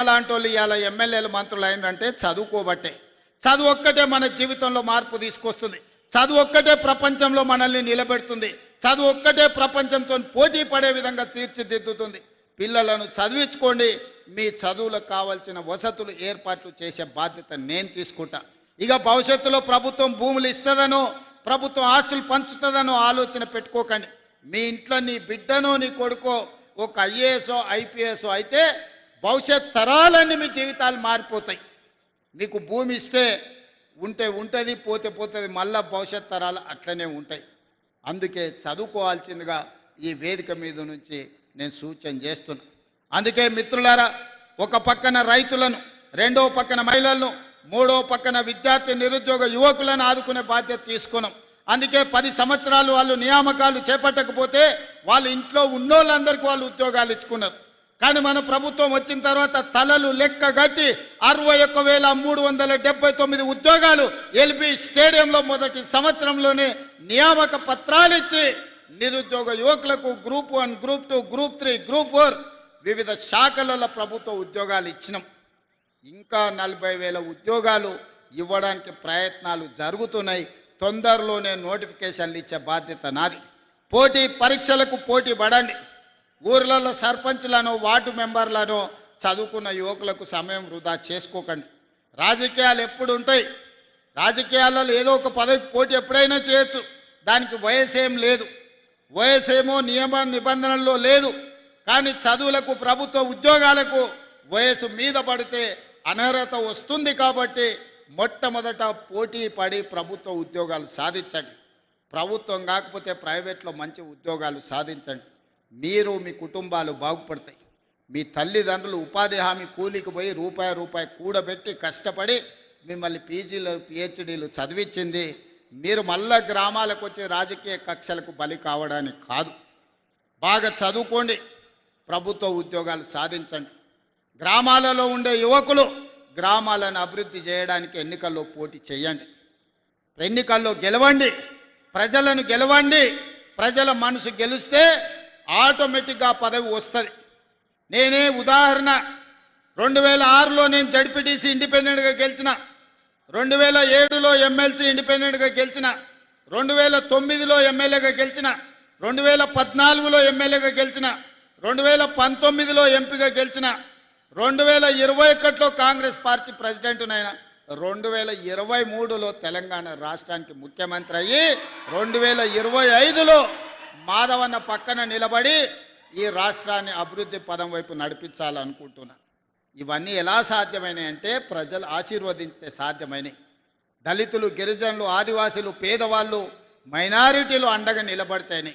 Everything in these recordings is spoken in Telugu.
అలాంటి వాళ్ళు ఇవాళ ఎమ్మెల్యేలు మంత్రులు అయిందంటే చదువుకోబట్టే. చదువు ఒక్కటే మన జీవితంలో మార్పు తీసుకొస్తుంది. చదువు ఒక్కటే ప్రపంచంలో మనల్ని నిలబెడుతుంది. చదువు ఒక్కటే ప్రపంచంతో పోటీ పడే విధంగా తీర్చిదిద్దుతుంది. పిల్లలను చదివించుకోండి. మీ చదువులకు కావాల్సిన వసతులు ఏర్పాట్లు చేసే బాధ్యత నేను తీసుకుంటా. ఇక భవిష్యత్తులో ప్రభుత్వం భూములు ఇస్తుందనో ప్రభుత్వం ఆస్తులు పంచుతుందనో ఆలోచన పెట్టుకోకండి. మీ ఇంట్లో నీ బిడ్డనో నీ కొడుకో ఒక ఐఏఎస్ఓ ఐపీఎస్ఓ అయితే భవిష్యత్ తరాలన్నీ మీ జీవితాలు మారిపోతాయి. మీకు భూమి ఇస్తే ఉంటే ఉంటుంది, పోతే పోతుంది, మళ్ళా భవిష్యత్ తరాలు అట్లనే ఉంటాయి. అందుకే చదువుకోవాల్సిందిగా ఈ వేదిక మీద నుంచి నేను సూచన చేస్తున్నా. అందుకే మిత్రులారా, ఒక పక్కన రైతులను, రెండో పక్కన మహిళలను, మూడో పక్కన విద్యార్థి నిరుద్యోగ యువకులను ఆదుకునే బాధ్యత తీసుకున్నాం. అందుకే 10 సంవత్సరాలు వాళ్ళు నియామకాలు చేపట్టకపోతే వాళ్ళ ఇంట్లో ఉన్నోళ్ళందరికీ వాళ్ళు ఉద్యోగాలు ఇచ్చుకున్నారు. కానీ మన ప్రభుత్వం వచ్చిన తర్వాత తలలు లెక్క గట్టి 61,379 ఉద్యోగాలు ఎల్బీ స్టేడియంలో మొదటి సంవత్సరంలోనే నియామక పత్రాలు ఇచ్చి నిరుద్యోగ యువకులకు గ్రూప్ 1, గ్రూప్ 2, గ్రూప్ 3, గ్రూప్ 4 వివిధ శాఖలలో ప్రభుత్వ ఉద్యోగాలు ఇచ్చినాం. ఇంకా 40,000 ఉద్యోగాలు ఇవ్వడానికి ప్రయత్నాలు జరుగుతున్నాయి. తొందరలోనే నోటిఫికేషన్లు ఇచ్చే బాధ్యత నాది. పోటీ పరీక్షలకు పోటీ పడండి. ఊర్లలో సర్పంచులను, వార్డు మెంబర్లను చదువుకున్న యువకులకు సమయం వృధా చేసుకోకండి. రాజకీయాలు ఎప్పుడు ఉంటాయి. రాజకీయాలలో ఏదో ఒక పదవి పోటీ ఎప్పుడైనా చేయొచ్చు. దానికి వయసేం లేదు. వయసేమో నియమ నిబంధనల్లో లేదు. కానీ చదువులకు, ప్రభుత్వ ఉద్యోగాలకు వయసు మీద పడితే అనర్హత వస్తుంది. కాబట్టి మొట్టమొదట పోటీ పడి ప్రభుత్వ ఉద్యోగాలు సాధించండి. ప్రభుత్వం కాకపోతే ప్రైవేట్లో మంచి ఉద్యోగాలు సాధించండి. మీరు, మీ కుటుంబాలు బాగుపడతాయి. మీ తల్లిదండ్రులు ఉపాధి హామీ కూలికి పోయి రూపాయి కూడబెట్టి కష్టపడి మిమ్మల్ని పీజీలు, పిహెచ్డీలు చదివించింది మీరు మళ్ళా గ్రామాలకు వచ్చి రాజకీయ కక్షలకు బలి కావడానికి కాదు. బాగా చదువుకోండి, ప్రభుత్వ ఉద్యోగాలు సాధించండి. గ్రామాలలో ఉండే యువకులు గ్రామాలను అభివృద్ధి చేయడానికి ఎన్నికల్లో పోటీ చేయండి. ఎన్నికల్లో గెలవండి, ప్రజలను గెలవండి. ప్రజల మనసు గెలిస్తే ఆటోమేటిక్గా పదవి వస్తుంది. నేనే ఉదాహరణ, 2006లో నేను జడ్పీటీసీ ఇండిపెండెంట్గా గెలిచిన, 2007లో ఎమ్మెల్సీ ఇండిపెండెంట్గా గెలిచిన, 2009లో ఎమ్మెల్యేగా గెలిచిన, 2014లో ఎమ్మెల్యేగా గెలిచిన, 2019లో ఎంపీగా గెలిచిన, 2021లో కాంగ్రెస్ పార్టీ ప్రెసిడెంట్నైనా, 2023లో తెలంగాణ రాష్ట్రానికి ముఖ్యమంత్రి అయ్యి 2025లో మాధవన్న పక్కన నిలబడి ఈ రాష్ట్రాన్ని అభివృద్ధి పదం వైపు నడిపించాలనుకుంటున్నా. ఇవన్నీ ఎలా సాధ్యమైనాయంటే ప్రజలు ఆశీర్వదించితే సాధ్యమైనవి. దళితులు, గిరిజనులు, ఆదివాసీలు, పేదవాళ్ళు, మైనారిటీలు అండగా నిలబడితేనే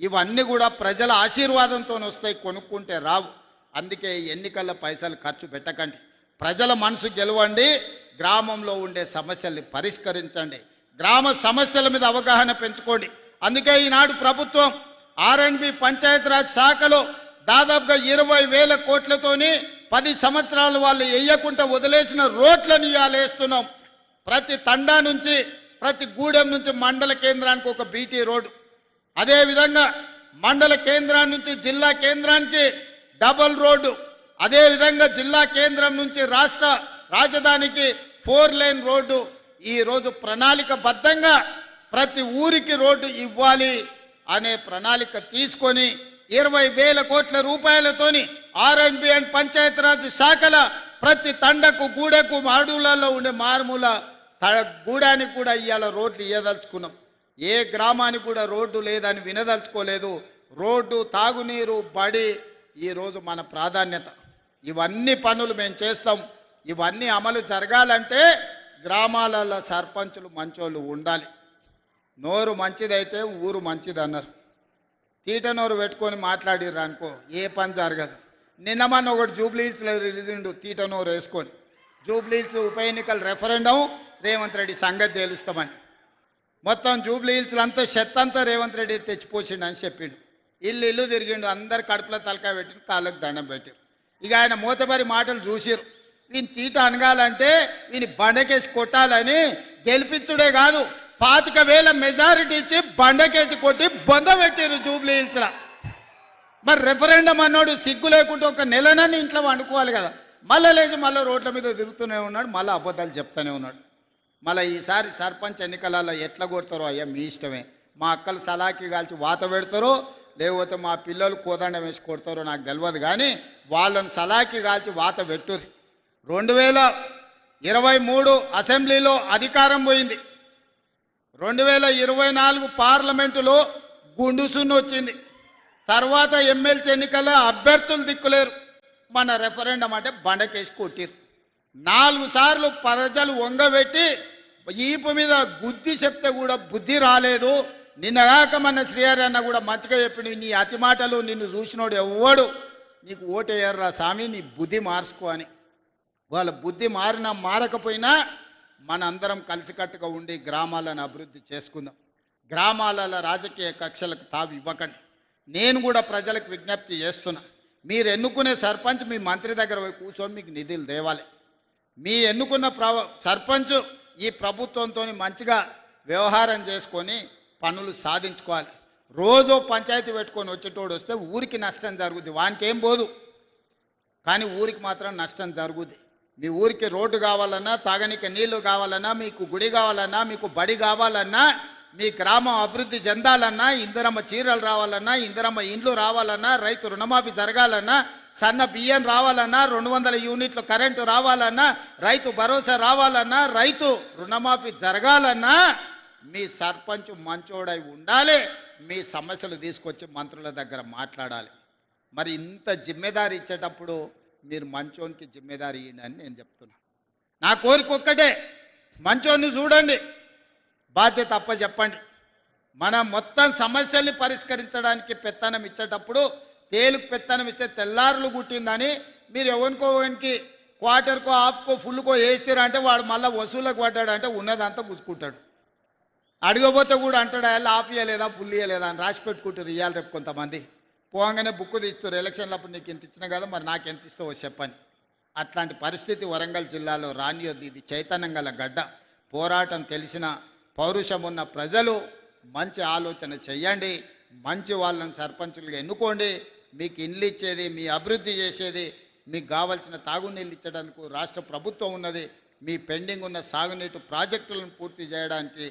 ఇవన్నీ కూడా ప్రజల ఆశీర్వాదంతో వస్తాయి, కొనుక్కుంటే రావు. అందుకే ఎన్నికల్లో పైసలు ఖర్చు పెట్టకండి. ప్రజల మనసు గెలవండి. గ్రామంలో ఉండే సమస్యల్ని పరిష్కరించండి. గ్రామ సమస్యల మీద అవగాహన పెంచుకోండి. అందుకే ఈనాడు ప్రభుత్వం R&B పంచాయతీరాజ్ శాఖలో దాదాపుగా 20,000 కోట్లతోని 10 సంవత్సరాలు వాళ్ళు వేయకుండా వదిలేసిన రోడ్లను ఇవాళ వేస్తున్నాం. ప్రతి తండా నుంచి, ప్రతి గూడెం నుంచి మండల కేంద్రానికి ఒక బీటీ రోడ్డు, అదేవిధంగా మండల కేంద్రాన్ని నుంచి జిల్లా కేంద్రానికి డబల్ రోడ్డు, అదేవిధంగా జిల్లా కేంద్రం నుంచి రాష్ట్ర రాజధానికి 4 లేన్ రోడ్డు. ఈరోజు ప్రణాళికబద్ధంగా ప్రతి ఊరికి రోడ్డు ఇవ్వాలి అనే ప్రణాళిక తీసుకొని 20,000 కోట్ల రూపాయలతోని R&B అండ్ పంచాయతీరాజ్ శాఖల ప్రతి తండకు, గూడెకు, అడవులలో ఉండే మారుమూల గూడానికి కూడా ఇవాళ రోడ్లు ఇవ్వదలుచుకున్నాం. ఏ గ్రామానికి కూడా రోడ్డు లేదని వినదలుచుకోలేదు. రోడ్డు, తాగునీరు, బడి ఈరోజు మన ప్రాధాన్యత. ఇవన్నీ పనులు మేము చేస్తాం. ఇవన్నీ అమలు జరగాలంటే గ్రామాలలో సర్పంచులు మంచోళ్ళు ఉండాలి. నోరు మంచిదైతే ఊరు మంచిది అన్నారు. తీట నోరు పెట్టుకొని మాట్లాడిర్రు అనుకో ఏ పని జరగదు. నిన్న మన ఒకటి జూబ్లీహిల్స్లో రిజిండు తీట నోరు వేసుకొని, జూబ్లీహిల్స్ ఉప ఎన్నికల రెఫరెండం రేవంత్ రెడ్డి సంగతి తేలుస్తామని. మొత్తం జూబ్లీహిల్స్లో అంతా చెత్తంతా రేవంత్ రెడ్డి తెచ్చిపోసిండు అని చెప్పిండు. ఇల్లు తిరిగిండు, అందరు కడుపులో తలకాయ పెట్టిన, కాళ్ళకు దండం పెట్టారు. ఇక ఆయన మూతబరి మాటలు చూసిరు. వీని తీట అనగాలంటే వీని బండకేసి కొట్టాలని గెలిపించుడే కాదు, 25,000 మెజారిటీ ఇచ్చి బండకేసి కొట్టి బొంద పెట్టారు జూబ్లీహిల్స్లో. మరి రెఫరెండం అన్నాడు సిగ్గు లేకుంటే ఒక నెలనని ఇంట్లో వండుకోవాలి కదా. మళ్ళీ లేచి మళ్ళీ రోడ్ల మీద తిరుగుతూనే ఉన్నాడు, మళ్ళీ అబద్ధాలు చెప్తూనే ఉన్నాడు. మళ్ళీ ఈసారి సర్పంచ్ ఎన్నికలలో ఎట్లా కొడతారో అయ్యా మీ ఇష్టమే. మా అక్కలు సలాకి కాల్చి వాత పెడతారో లేకపోతే మా పిల్లలు కోదండం వేసి కొడతారో నాకు తెలియదు, కానీ వాళ్ళని సలాకి కాల్చి వాత పెట్టుర్రి. 2023 అసెంబ్లీలో అధికారం పోయింది, 2024 పార్లమెంటులో గుండుసున్న వచ్చింది. తర్వాత ఎమ్మెల్సీ ఎన్నికల్లో అభ్యర్థులు దిక్కులేరు, మన రెఫరెండం అంటే బండకేసి కొట్టిరు. 4 సార్లు ప్రజలు వంగబెట్టి ఈపు మీద గుద్ది చెప్తే కూడా బుద్ధి రాలేదు. నిన్నగాక మన శ్రీహరి అన్న కూడా మంచిగా చెప్పిండు, నీ అతి మాటలు నిన్ను చూసినోడు ఎవ్వడు నీకు ఓటేయర్రా స్వామి, నీ బుద్ధి మార్చుకో అని. వాళ్ళ బుద్ధి మారినా మారకపోయినా మనందరం కలిసికట్టుగా ఉండి గ్రామాలను అభివృద్ధి చేసుకుందాం. గ్రామాలలో రాజకీయ కక్షలకు తావు ఇవ్వకండి. నేను కూడా ప్రజలకు విజ్ఞప్తి చేస్తున్నా, మీరు ఎన్నుకునే సర్పంచ్ మీ మంత్రి దగ్గర పోయి కూర్చొని మీకు నిధులు తేవాలి. మీ ఎన్నుకున్న సర్పంచ్ ఈ ప్రభుత్వంతో మంచిగా వ్యవహారం చేసుకొని పనులు సాధించుకోవాలి. రోజు పంచాయతీ పెట్టుకొని వచ్చేటోడు వస్తే ఊరికి నష్టం జరుగుద్ది, వానికి ఏం పోదు, కానీ ఊరికి మాత్రం నష్టం జరుగుద్ది. మీ ఊరికి రోడ్డు కావాలన్నా, తాగనీకి నీళ్లు కావాలన్నా, మీకు గుడి కావాలన్నా, మీకు బడి కావాలన్నా, మీ గ్రామం అభివృద్ధి చెందాలన్నా, ఇందిరమ్మ చీరలు రావాలన్నా, ఇందిరమ్మ ఇండ్లు రావాలన్నా, రైతు రుణమాఫీ జరగాలన్నా, సన్న బియ్యం రావాలన్నా, 200 యూనిట్లు కరెంటు రావాలన్నా, రైతు భరోసా రావాలన్నా, రైతు రుణమాఫీ జరగాలన్నా మీ సర్పంచ్ మంచోడై ఉండాలి. మీ సమస్యలు తీసుకొచ్చి మంత్రుల దగ్గర మాట్లాడాలి. మరి ఇంత జిమ్మెదారి ఇచ్చేటప్పుడు మీరు మంచోనికి జిమ్మెదారి ఇవ్వండి అని నేను చెప్తున్నా. నా కోరిక ఒక్కటే, మంచోన్ని చూడండి, బాధ్యత అప్ప చెప్పండి. మన మొత్తం సమస్యల్ని పరిష్కరించడానికి పెత్తనం ఇచ్చేటప్పుడు తేలుకు పెత్తనం ఇస్తే తెల్లారులు గుట్టిందని మీరు ఎవరికోవనికి క్వార్టర్కో హాఫ్కో ఫుల్కో వేస్తారా అంటే వాడు మళ్ళీ వసూలకు పడ్డాడంటే ఉన్నదంతా గుచ్చుకుంటాడు. అడగబోతే కూడా అంటాడు అలా హాఫ్ ఇయ్యలేదా ఫుల్ ఇయ్యలేదా అని రాసి పెట్టుకుంటారు. ఇవ్వాలి రేపు కొంతమంది పోగానే బుక్కు తీస్తారు, ఎలక్షన్లప్పుడు నీకు ఎంత ఇచ్చినా కదా మరి నాకు ఎంత ఇస్తావో చెప్పని. అట్లాంటి పరిస్థితి వరంగల్ జిల్లాలో రానియొద్దు. ఇది చైతన్యం గల గడ్డ. పోరాటం తెలిసిన పౌరుషం ఉన్న ప్రజలు మంచి ఆలోచన చెయ్యండి, మంచి వాళ్ళని సర్పంచులుగా ఎన్నుకోండి. మీకు ఇండ్లు ఇచ్చేది, మీ అభివృద్ధి చేసేది, మీకు కావాల్సిన తాగునీళ్ళు ఇచ్చడానికి రాష్ట్ర ప్రభుత్వం ఉన్నది. మీ పెండింగ్ ఉన్న సాగునీటి ప్రాజెక్టులను పూర్తి చేయడానికి